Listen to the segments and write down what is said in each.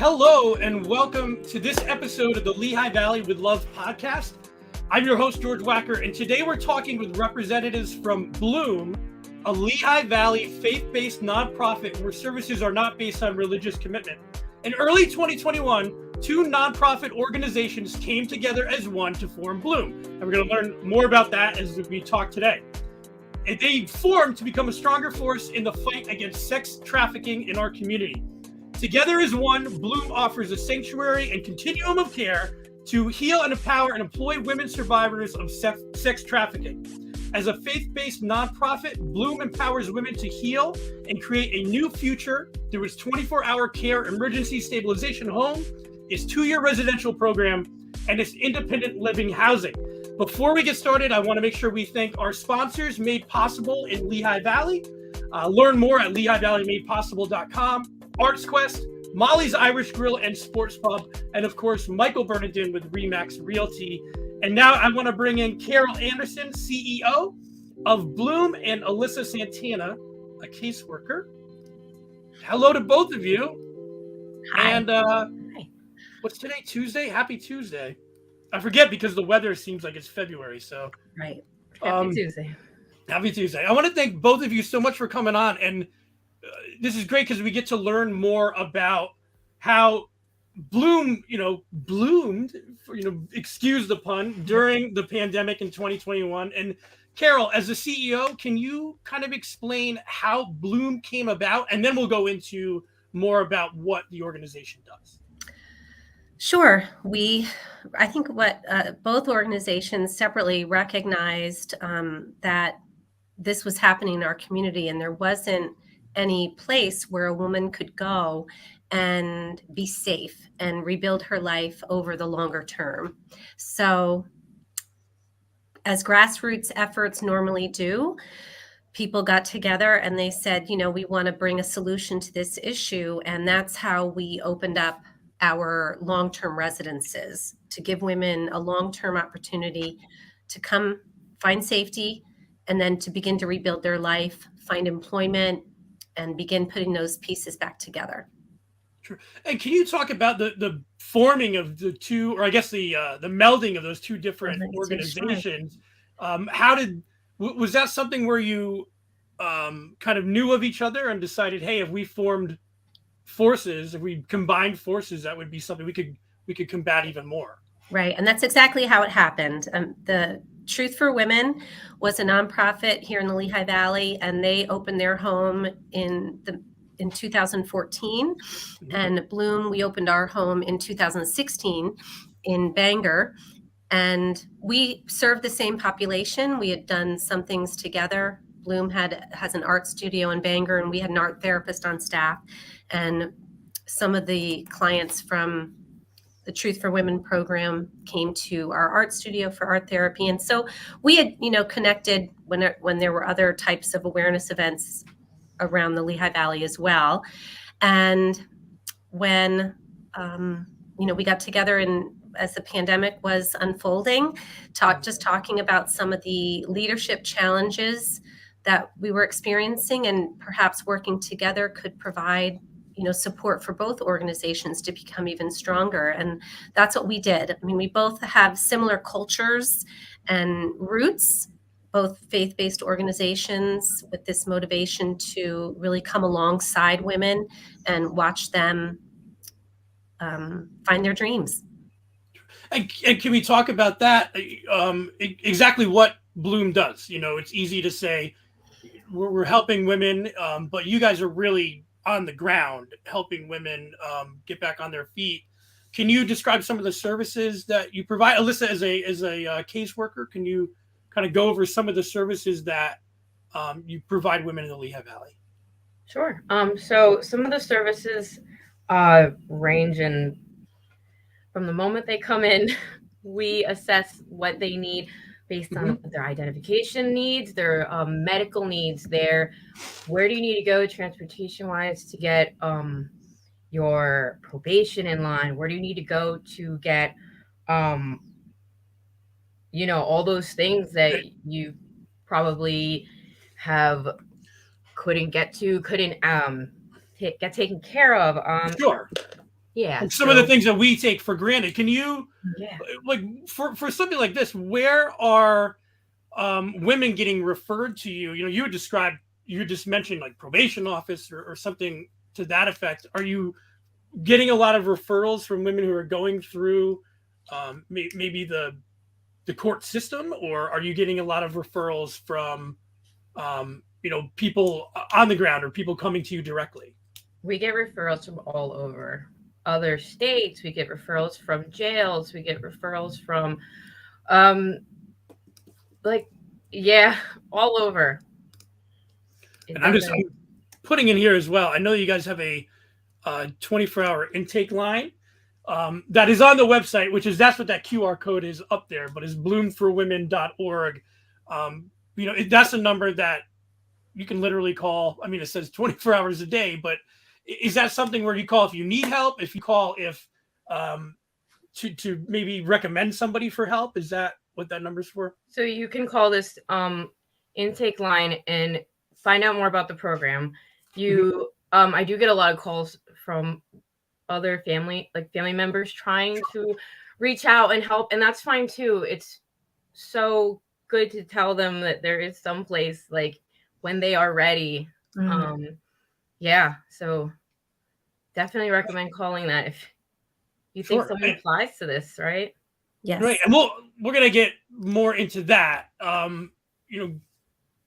Hello and welcome to this episode of the Lehigh Valley with Love podcast. I'm your host, George Wacker, and today we're talking with representatives from Bloom, a Lehigh Valley faith-based nonprofit where services are not based on religious commitment. In early 2021, two nonprofit organizations came together as one to form Bloom, and we're going to learn more about that as we talk today. And they formed to become a stronger force in the fight against sex trafficking in our community. Together as one, Bloom offers a sanctuary and continuum of care to heal and empower and employ women survivors of sex trafficking. As a faith-based nonprofit, Bloom empowers women to heal and create a new future through its 24-hour care emergency stabilization home, its 2-year residential program, and its independent living housing. Before we get started, I want to make sure we thank our sponsors made possible in Lehigh Valley. Learn more at LehighValleyMadePossible.com. Arts Quest, Molly's Irish Grill and Sports Pub, and of course, Michael Bernardin with Remax Realty. And now I want to bring in Carol Anderson, CEO of Bloom, and Alyssa Santana, a caseworker. Hello to both of you. Hi. And Hi. What's today, Tuesday? Happy Tuesday. I forget because the weather seems like it's February. So Right. Happy Tuesday. Happy Tuesday. I want to thank both of you so much for coming on. And this is great because we get to learn more about how Bloom, bloomed, excuse the pun, during the pandemic in 2021. And Carol, as the CEO, can you kind of explain how Bloom came about? And then we'll go into more about what the organization does. Sure. I think what both organizations separately recognized that this was happening in our community, and there wasn't any place where a woman could go and be safe and rebuild her life over the longer term. So, as grassroots efforts normally do, people got together and they said, we want to bring a solution to this issue. And that's how we opened up our long-term residences to give women a long-term opportunity to come find safety and then to begin to rebuild their life, find employment, and begin putting those pieces back together. Sure. And can you talk about the forming of the two, or I guess the melding of those two different organizations? Sure. Was that something where you kind of knew of each other and decided, hey, if we formed forces, if we combined forces, that would be something we could combat even more? Right. And that's exactly how it happened. The Truth for Women was a nonprofit here in the Lehigh Valley, and they opened their home in 2014. Mm-hmm. And Bloom, we opened our home in 2016 in Bangor. And we served the same population. We had done some things together. Bloom has an art studio in Bangor, and we had an art therapist on staff. And some of the clients from the Truth for Women program came to our art studio for art therapy. And so we had, connected when there were other types of awareness events around the Lehigh Valley as well. And when, we got together as the pandemic was unfolding, talking about some of the leadership challenges that we were experiencing, and perhaps working together could provide support for both organizations to become even stronger. And that's what we did. I mean, we both have similar cultures and roots, both faith-based organizations with this motivation to really come alongside women and watch them find their dreams. And can we talk about that? Exactly what Bloom does. It's easy to say we're helping women, but you guys are really on the ground helping women get back on their feet. Can you describe some of the services that you provide? Alyssa, as a caseworker, can you kind of go over some of the services that you provide women in the Lehigh Valley? Sure. So some of the services range in from the moment they come in, we assess what they need based on their identification needs, their medical needs, where do you need to go transportation-wise to get your probation in line? Where do you need to go to get, all those things that you probably couldn't get taken care of. Sure. Yeah. Some of the things that we take for granted. Can you, Yeah. like, for something like this, where are women getting referred to you? You know, you just mentioned like probation office or something to that effect. Are you getting a lot of referrals from women who are going through maybe the court system, or are you getting a lot of referrals from people on the ground or people coming to you directly? We get referrals from all over other states. We get referrals from jails. We get referrals from, like, yeah, all over. And I'm putting in here as well. I know you guys have a 24-hour intake line that is on the website, that's what that QR code is up there, but is bloomforwomen.org. That's a number that you can literally call. I mean, it says 24 hours a day, but is that something where you call if you need help, if you call if to maybe recommend somebody for help? Is that what that number's for? So you can call this intake line and find out more about the program. I do get a lot of calls from other family members trying to reach out and help, and that's fine too. It's so good to tell them that there is some place, like, when they are ready. Yeah, so definitely recommend calling that if you think someone applies to this, right? Yes. Right. And we're going to get more into that.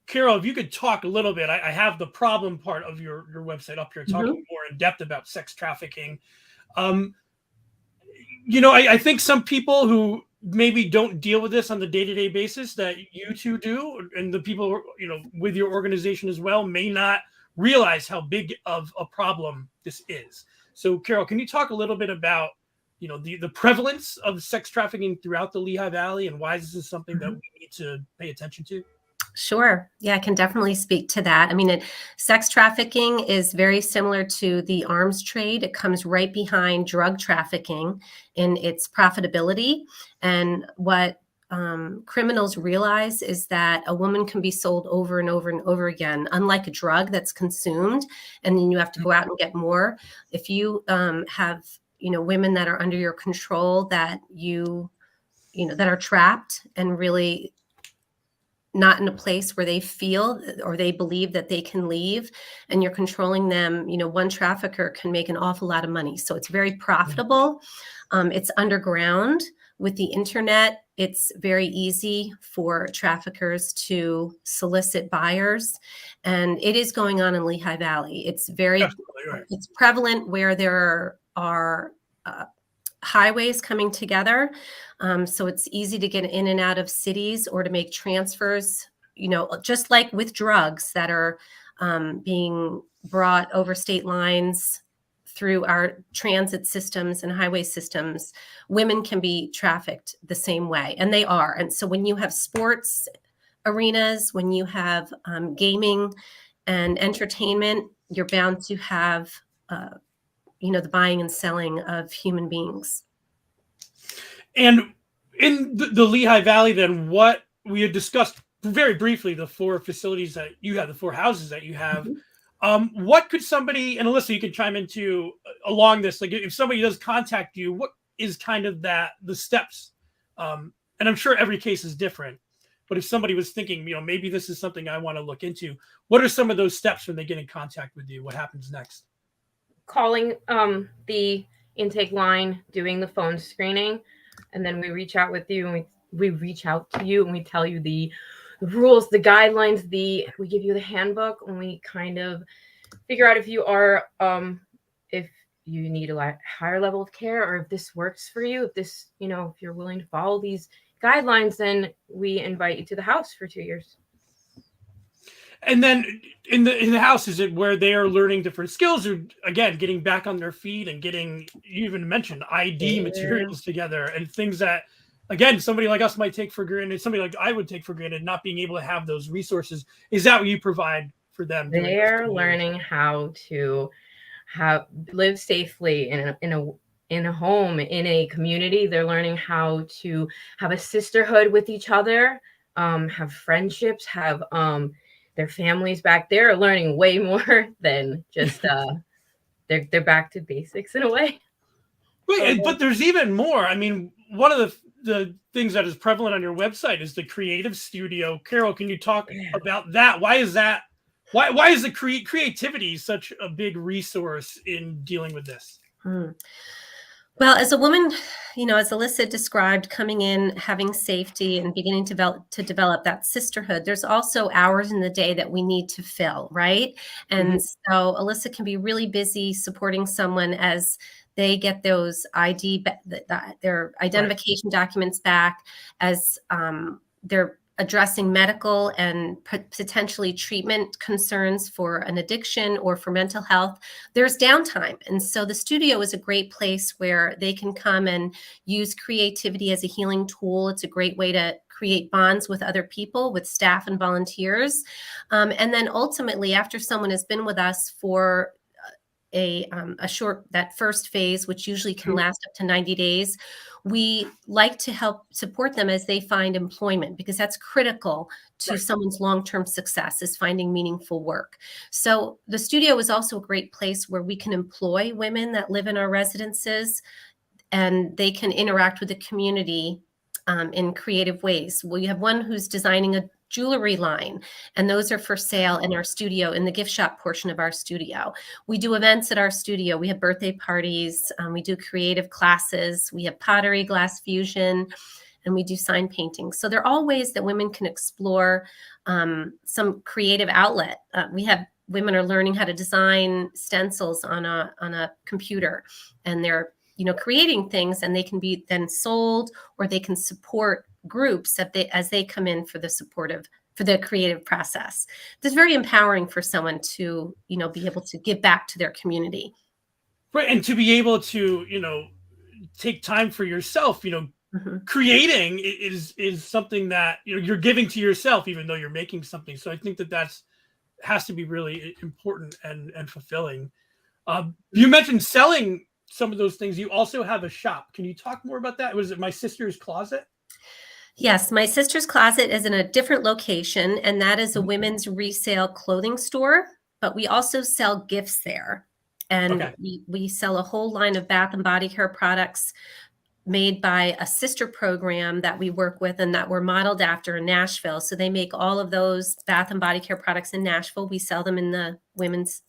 Carol, if you could talk a little bit, I have the problem part of your website up here talking more in depth about sex trafficking. I think some people who maybe don't deal with this on the day-to-day basis that you two do, and the people, with your organization as well, may not realize how big of a problem this is. So Carol, can you talk a little bit about, the prevalence of sex trafficking throughout the Lehigh Valley and why this is something that we need to pay attention to? Sure. Yeah, I can definitely speak to that. I mean, sex trafficking is very similar to the arms trade. It comes right behind drug trafficking in its profitability. And what criminals realize is that a woman can be sold over and over and over again, unlike a drug that's consumed, and then you have to go out and get more. If you have, women that are under your control that that are trapped and really not in a place where they feel or they believe that they can leave, and you're controlling them, one trafficker can make an awful lot of money. So it's very profitable. It's underground. With the internet, it's very easy for traffickers to solicit buyers, and it is going on in Lehigh Valley. It's it's prevalent where there are highways coming together. So it's easy to get in and out of cities or to make transfers, just like with drugs that are being brought over state lines through our transit systems and highway systems. Women can be trafficked the same way, and they are. And so when you have sports arenas, when you have gaming and entertainment, you're bound to have the buying and selling of human beings. And in the Lehigh Valley, then, what we had discussed very briefly, the 4 facilities that you have, the 4 houses that you have, what could somebody, and Alyssa, you can chime into along this, like if somebody does contact you, what is kind of the steps? And I'm sure every case is different, but if somebody was thinking, maybe this is something I want to look into, what are some of those steps when they get in contact with you? What happens next? Calling the intake line, doing the phone screening, and then we reach out with you, and we reach out to you, and we tell you the rules, the guidelines, we give you the handbook, and we kind of figure out if you are if you need a higher level of care, or if this works for you, if this, if you're willing to follow these guidelines, then we invite you to the house for 2 years. And then in the house, is it where they are learning different skills, or again getting back on their feet and getting, you even mentioned ID materials together and things that, again, somebody like us might take for granted, somebody like I would take for granted, not being able to have those resources? Is that what you provide for them? They're learning how to live safely in a home, in a community. They're learning how to have a sisterhood with each other, have friendships, have their families back. They're learning way more than just they're back to basics in a way. Wait, but there's even more. I mean, one of the things that is prevalent on your website is the creative studio. Carol, can you talk about that? Why is that? Why is the creativity such a big resource in dealing with this? Well, as a woman, as Alyssa described, coming in, having safety and beginning to develop that sisterhood, there's also hours in the day that we need to fill, right? And so Alyssa can be really busy supporting someone as they get those their identification documents back, as they're addressing medical and potentially treatment concerns for an addiction or for mental health. There's downtime. And so the studio is a great place where they can come and use creativity as a healing tool. It's a great way to create bonds with other people, with staff and volunteers. And then ultimately, after someone has been with us for that first phase, which usually can last up to 90 days, we like to help support them as they find employment, because that's critical to someone's long-term success, is finding meaningful work. So the studio is also a great place where we can employ women that live in our residences, and they can interact with the community in creative ways. We have one who's designing a jewelry line, and those are for sale in our studio, in the gift shop portion of our studio. We do events at our studio. We have birthday parties. We do creative classes. We have pottery, glass fusion, and we do sign painting. So they're all ways that women can explore some creative outlet. We have women are learning how to design stencils on a computer, and they're creating things, and they can be then sold, or they can support groups as they come in for the creative process. It's very empowering for someone to, be able to give back to their community. Right. And to be able to, take time for yourself, creating is something that, you're giving to yourself, even though you're making something. So I think that has to be really important and fulfilling. You mentioned selling some of those things. You also have a shop. Can you talk more about that? Was it My Sister's Closet? Yes, My Sister's Closet is in a different location, and that is a women's resale clothing store, but we also sell gifts there. And we sell a whole line of bath and body care products made by a sister program that we work with and that we're modeled after in Nashville. So they make all of those bath and body care products in Nashville. We sell them in the women's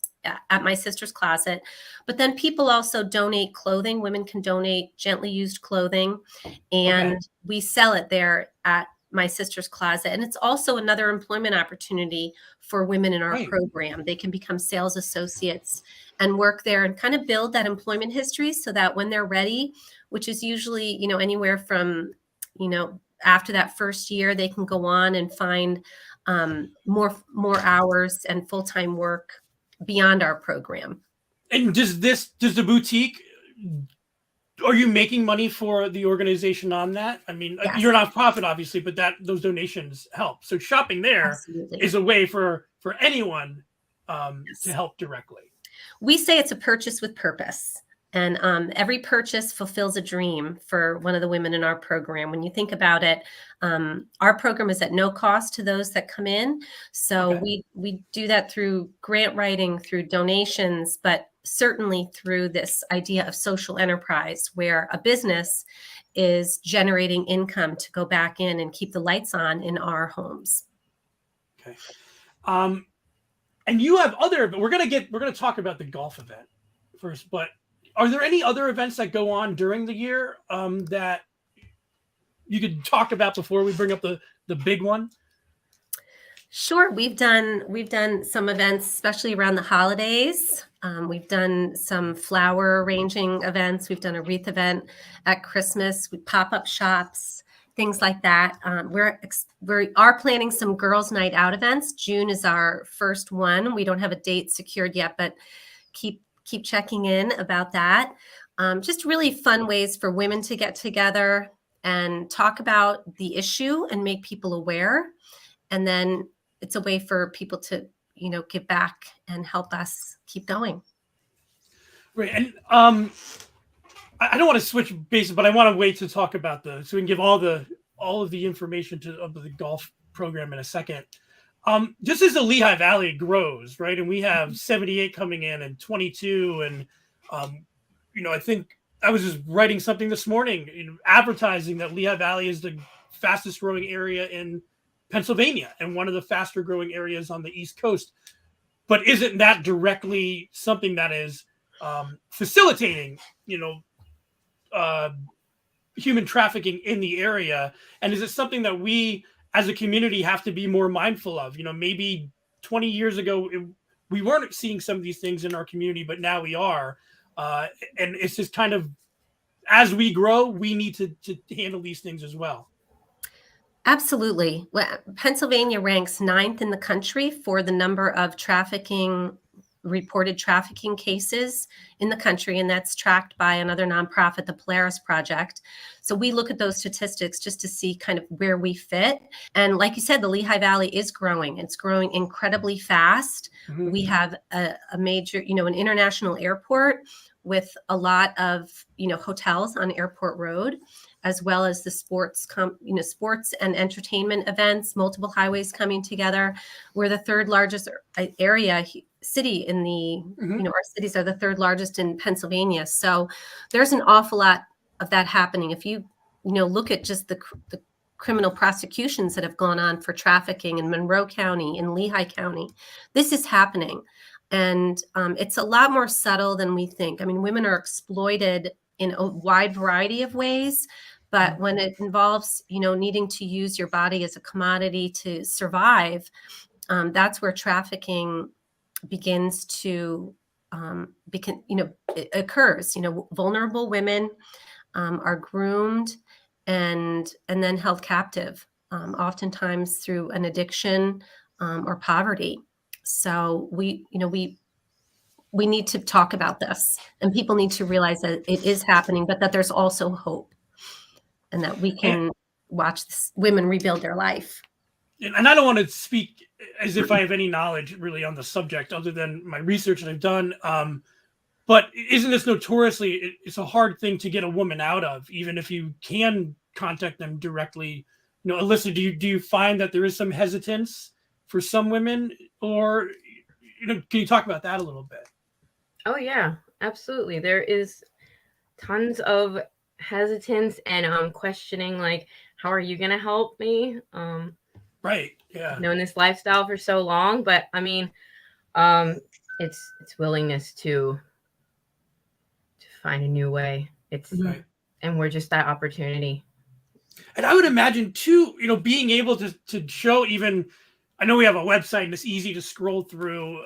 at My Sister's Closet. But then people also donate clothing. Women can donate gently used clothing, and we sell it there at My Sister's Closet. And it's also another employment opportunity for women in our program. They can become sales associates and work there and kind of build that employment history, so that when they're ready, which is usually, anywhere from, after that first year, they can go on and find more hours and full-time work beyond our program. And does the boutique, are you making money for the organization on that? I mean, you're a nonprofit, obviously, but those donations help. So shopping there is a way for anyone to help directly. We say it's a purchase with purpose. And every purchase fulfills a dream for one of the women in our program. When you think about it, our program is at no cost to those that come in. So we do that through grant writing, through donations, but certainly through this idea of social enterprise, where a business is generating income to go back in and keep the lights on in our homes. Okay. And you have we're going to talk about the golf event first, but are there any other events that go on during the year that you could talk about before we bring up the big one? Sure. We've done some events, especially around the holidays. We've done some flower arranging events. We've done a wreath event at Christmas. We pop-up shops, things like that. We are planning some girls' night out events. June is our first one. We don't have a date secured yet, but keep checking in about that. Just really fun ways for women to get together and talk about the issue and make people aware. And then it's a way for people to, give back and help us keep going. Right. And I don't want to switch bases, but I want to wait to talk about so we can give all of the information of the golf program in a second. Just as the Lehigh Valley grows, right, and we have 78 coming in and 22, and I think I was just writing something this morning, advertising that Lehigh Valley is the fastest growing area in Pennsylvania and one of the faster growing areas on the East Coast. But isn't that directly something that is facilitating, uh, human trafficking in the area? And is it something that we as a community have to be more mindful of? Maybe 20 years ago, we weren't seeing some of these things in our community, but now we are. And it's just kind of, as we grow, we need to handle these things as well. Absolutely. Well, Pennsylvania ranks 9th in the country for the number of reported trafficking cases in the country, and that's tracked by another nonprofit, the Polaris Project. So we look at those statistics just to see kind of where we fit. And like you said, the Lehigh Valley is growing. It's growing incredibly fast. Mm-hmm. We have a major, an international airport with a lot of, hotels on Airport Road, as well as the sports and entertainment events, multiple highways coming together. We're the third largest city in the, Mm-hmm. our cities are the third largest in Pennsylvania. So there's an awful lot of that happening. If you, look at just the criminal prosecutions that have gone on for trafficking in Monroe County, in Lehigh County, this is happening. And it's a lot more subtle than we think. I mean, women are exploited in a wide variety of ways, but when it involves, needing to use your body as a commodity to survive, that's where trafficking begins to it occurs. Vulnerable women are groomed and then held captive, oftentimes through an addiction or poverty. So we need to talk about this, and people need to realize that it is happening, but that there's also hope, and that we can watch women rebuild their life. And I don't want to speak as if I have any knowledge really on the subject other than my research that I've done. But isn't this notoriously, it's a hard thing to get a woman out of, even if you can contact them directly? Alyssa, do you find that there is some hesitance for some women, or, can you talk about that a little bit? Oh yeah, absolutely. There is tons of hesitance and questioning, like, how are you going to help me? Right. Yeah. Known this lifestyle for so long, but I mean, it's willingness to find a new way. It's right. And we're just that opportunity. And I would imagine too, being able to show, even, I know we have a website and it's easy to scroll through,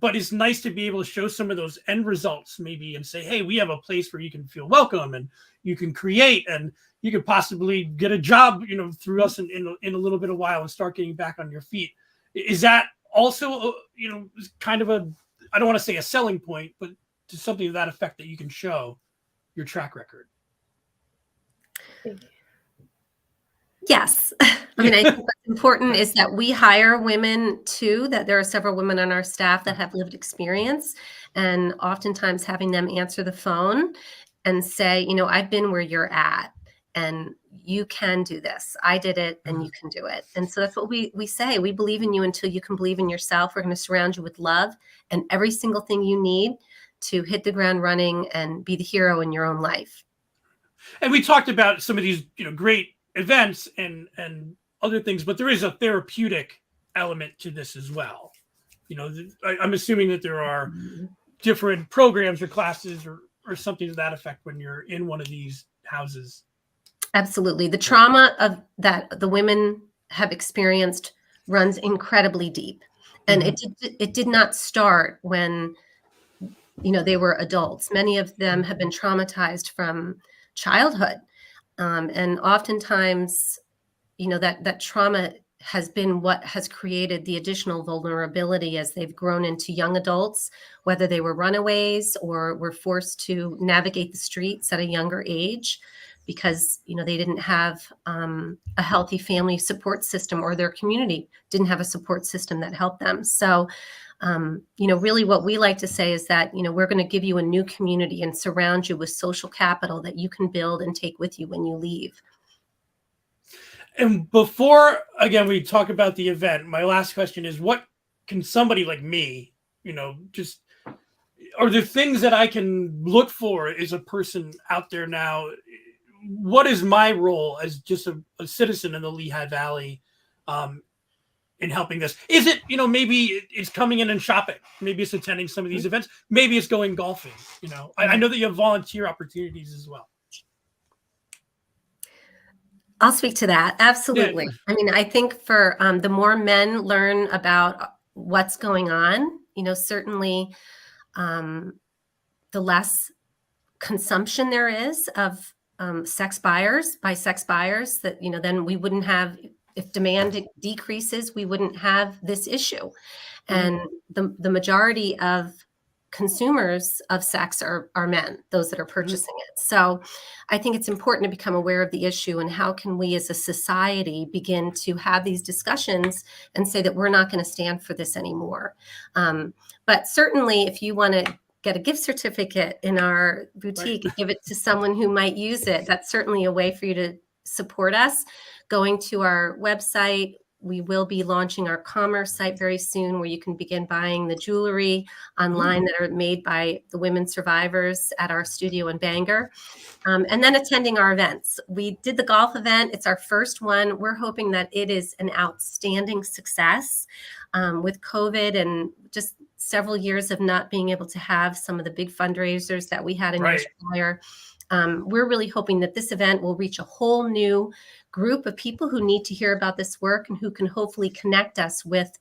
but it's nice to be able to show some of those end results maybe and say, hey, we have a place where you can feel welcome and you can create and you could possibly get a job, through us in a little bit of while and start getting back on your feet. Is that also, kind of I don't want to say a selling point, but just something to that effect that you can show your track record? Yes. I mean, I think what's important is that we hire women too, that there are several women on our staff that have lived experience, and oftentimes having them answer the phone and say, I've been where you're at and you can do this. I did it and you can do it. And so that's what we say. We believe in you until you can believe in yourself. We're going to surround you with love and every single thing you need to hit the ground running and be the hero in your own life. And we talked about some of these, great events and other things, but there is a therapeutic element to this as well. I'm assuming that there are different programs or classes or something to that effect when you're in one of these houses. Absolutely. The trauma that the women have experienced runs incredibly deep. And it did not start when, they were adults. Many of them have been traumatized from childhood. And oftentimes, that trauma has been what has created the additional vulnerability as they've grown into young adults, whether they were runaways or were forced to navigate the streets at a younger age because, they didn't have a healthy family support system, or their community didn't have a support system that helped them. So, really what we like to say is that, we're going to give you a new community and surround you with social capital that you can build and take with you when you leave. And before, again, we talk about the event, my last question is, what can somebody like me, just are there things that I can look for as a person out there now? What is my role as just a citizen in the Lehigh Valley in helping this? Is it, maybe it's coming in and shopping. Maybe it's attending some of these events. Maybe it's going golfing. I know that you have volunteer opportunities as well. I'll speak to that. Absolutely. Yeah. I mean, I think for the more men learn about what's going on, certainly the less consumption there is of sex buyers, by sex buyers, that, then we wouldn't have, if demand decreases, we wouldn't have this issue. And the majority of consumers of sex are men, those that are purchasing it. So I think it's important to become aware of the issue, and how can we as a society begin to have these discussions and say that we're not going to stand for this anymore. But certainly if you want to get a gift certificate in our boutique, give it to someone who might use it, that's certainly a way for you to support us. Going to our website, we will be launching our commerce site very soon, where you can begin buying the jewelry online that are made by the women survivors at our studio in Bangor. And then attending our events. We did the golf event. It's our first one. We're hoping that it is an outstanding success. With COVID and just several years of not being able to have some of the big fundraisers that we had in years prior, we're really hoping that this event will reach a whole new group of people who need to hear about this work, and who can hopefully connect us with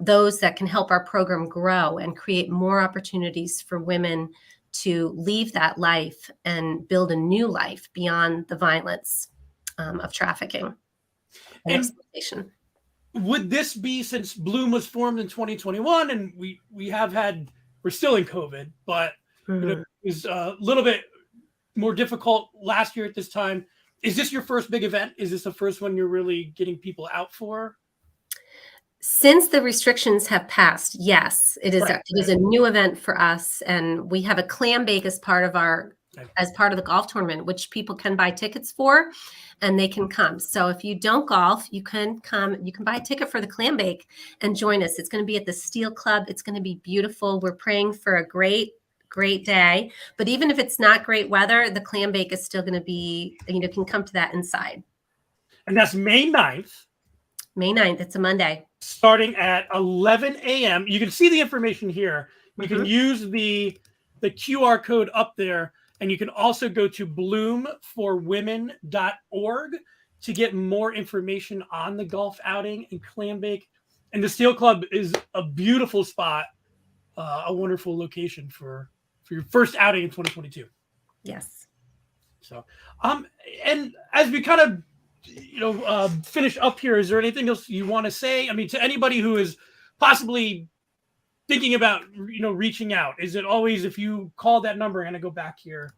those that can help our program grow and create more opportunities for women to leave that life and build a new life beyond the violence of trafficking and exploitation. Would this be, since Bloom was formed in 2021, and we're still in COVID, but it was a little bit more difficult last year at this time. Is this your first big event? Is this the first one you're really getting people out for? Since the restrictions have passed, yes, it is a new event for us, and we have a clam bake as part of the golf tournament, which people can buy tickets for, and they can come. So if you don't golf, you can come. You can buy a ticket for the clam bake and join us. It's going to be at the Steel Club. It's going to be beautiful. We're praying for a great day. But even if it's not great weather, the clam bake is still going to be, can come to that inside. And that's May 9th. May 9th. It's a Monday. Starting at 11 a.m. You can see the information here. You can use the QR code up there, and you can also go to bloomforwomen.org to get more information on the golf outing and clam bake. And the Steel Club is a beautiful spot, a wonderful location for your first outing in 2022. Yes. So, and as we kind of, finish up here, is there anything else you want to say? I mean, to anybody who is possibly thinking about, reaching out, is it always, if you call that number, I'm going to go back here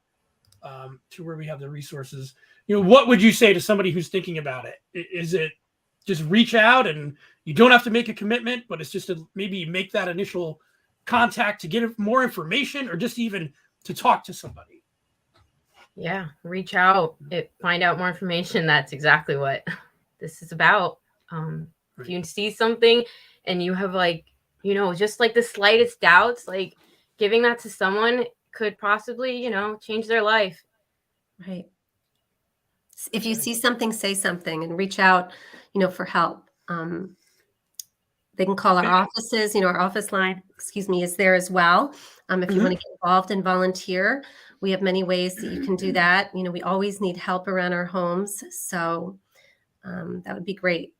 to where we have the resources, what would you say to somebody who's thinking about it? Is it just reach out, and you don't have to make a commitment, but it's just maybe make that initial contact to get more information, or just even to talk to somebody? Yeah, reach out, find out more information. That's exactly what this is about. If you see something and you have just like the slightest doubts, like giving that to someone could possibly, change their life. Right. If you see something, say something, and reach out, for help. They can call our offices, our office line, is there as well. If you want to get involved and volunteer, we have many ways that you can do that. We always need help around our homes. So that would be great.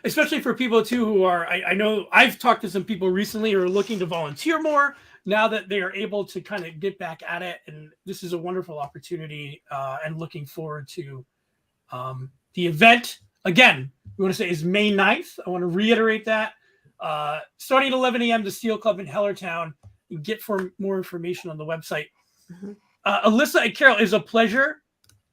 Especially for people too, who are, I know I've talked to some people recently who are looking to volunteer more now that they are able to kind of get back at it. And this is a wonderful opportunity, and looking forward to the event. Again, we want to say is May 9th. I want to reiterate that. Starting at 11 a.m. the Steel Club in Hellertown. You can get more information on the website. Alyssa and Carol, it's a pleasure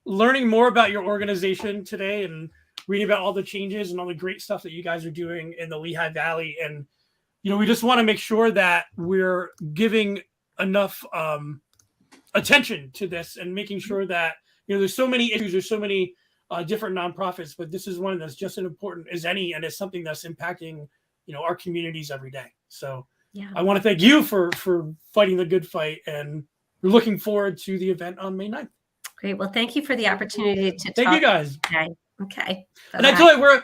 learning more about your organization today, and reading about all the changes and all the great stuff that you guys are doing in the Lehigh Valley. And, we just want to make sure that we're giving enough attention to this, and making sure that, there's so many issues, there's so many different nonprofits, but this is one that's just as important as any, and it's something that's impacting, our communities every day. So Yeah. I want to thank you for fighting the good fight, and we're looking forward to the event on May 9th. Great. Well, thank you for the opportunity to Thank talk you guys. today. Okay. And I tell you,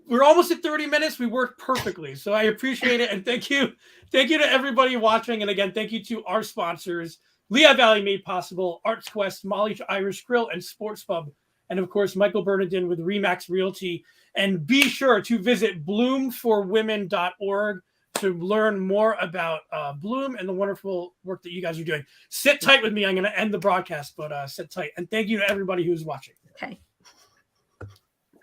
we're almost at 30 minutes. We worked perfectly, so I appreciate it, and thank you to everybody watching. And again, thank you to our sponsors: Lehigh Valley Made Possible, Arts Quest, Molly's Irish Grill, and Sports Pub, and of course Michael Bernardin with Remax Realty. And be sure to visit bloomforwomen.org to learn more about Bloom and the wonderful work that you guys are doing. Sit tight with me. I'm going to end the broadcast, but sit tight. And thank you to everybody who's watching. Okay.